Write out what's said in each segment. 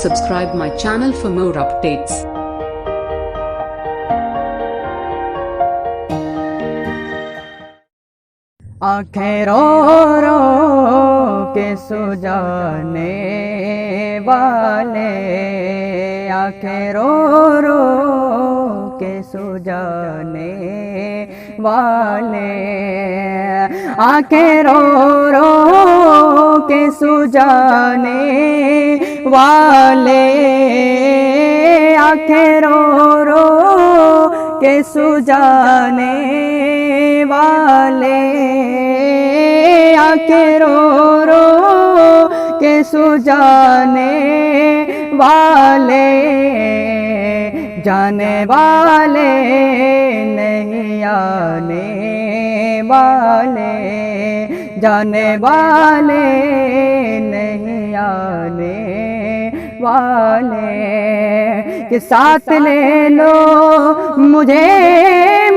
Subscribe my channel for more updates. آنکھیں رو رو کے سو جانے والے، آنکھیں رو رو کے سو جانے والے، آنکھیں رو رو کے سو جانے والے، آنکھیں رو رو کے سو جانے والے، آنکھیں رو رو کے سو جانے والے، جانے والے نہیں آنے والے، جانے والے نہیں آنے والے، کہ ساتھ لے لو مجھے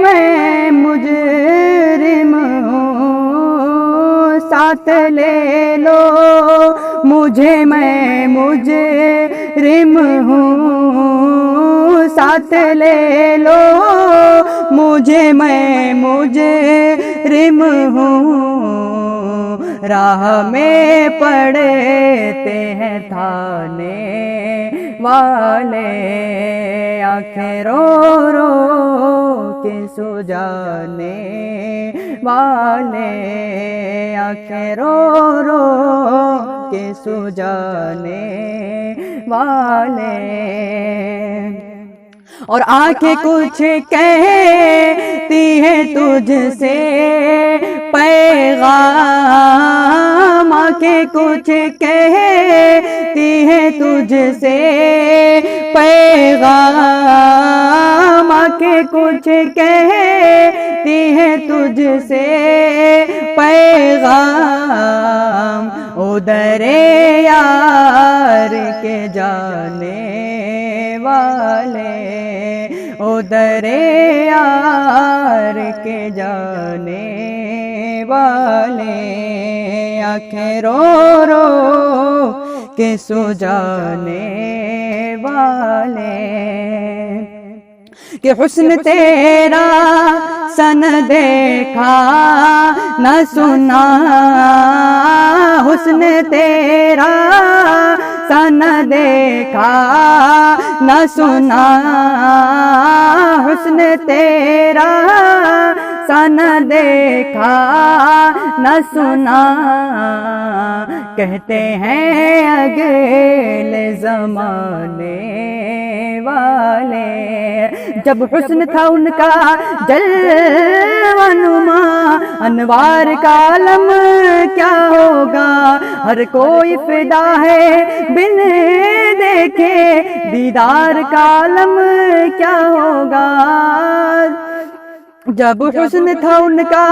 میں مجرم ہوں، ساتھ لے لو مجھے میں مجرم ہوں، ساتھ لے لو مجھے میں مجرم ہوں، راہ میں پڑتے ہیں تھانے والے، آنکھیں رو رو کے سو جانے والے، آنکھیں رو رو کے سو جانے والے، اور آنکھیں کچھ کہتی ہیں تجھ سے پیغام، آنکھیں کچھ کہتی ہیں تجھ سے پیغام، آنکھیں کچھ کہتی ہیں تجھ سے پیغام، ادھر یار کے جانے والے، ادھر یار کے جانے والے، آنکھیں رو رو کے سو جانے والے، کہ حسن تیرا سن دیکھا نہ سنا، حسن تیرا سن دیکھا نہ سنا، حسن تیرا سن دیکھا نہ سنا، کہتے ہیں اگلے زمانے والے، جب حسن تھا ان کا جلوہ نما، انوار کا عالم کیا ہوگا، ہر کوئی فدا ہے بن دیکھے، دیدار کا عالم کیا ہوگا، جب حسن تھا ان کا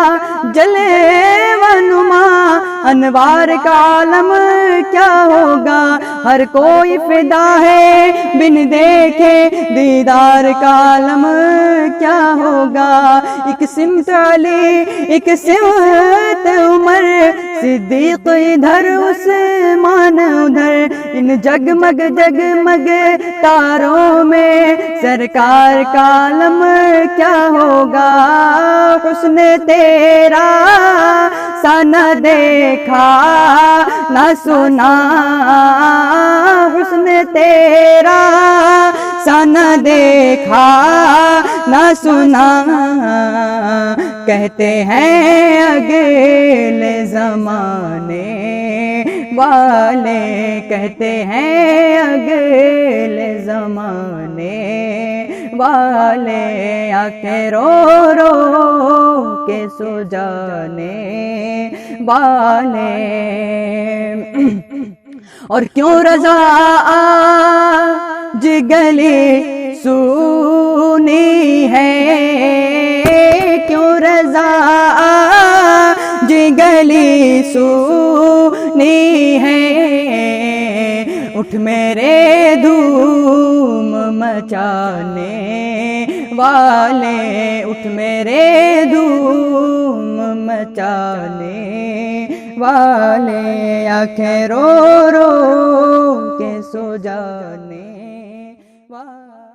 جلوہ نما، انوار کا عالم کیا ہوگا، ہر کوئی فدا ہے بن دیکھے، دیدار کا عالم کیا ہوگا، ایک سمت علی ایک سمت عمر، صدیق ادھر عثمان ادھر، ان جگمگ جگمگ تاروں میں سرکار کا عالم کیا ہوگا، حسن تیرا سا نہ دیکھا نہ سنا، حسن تیرا سا نہ دیکھا نہ سنا، کہتے ہیں اگلے زمانے والے، کہتے ہیں اگلے زمانے والے، آنکھیں رو رو کے سو جانے والے، اور کیوں رضا آج گلی سونی ہے، کیوں رضا آج گلی سونی ہے، اٹھ میرے دھوم مچانے والے، اٹھ میرے دھوم مچانے والے، آنکھیں رو رو کے سو جا جانے والا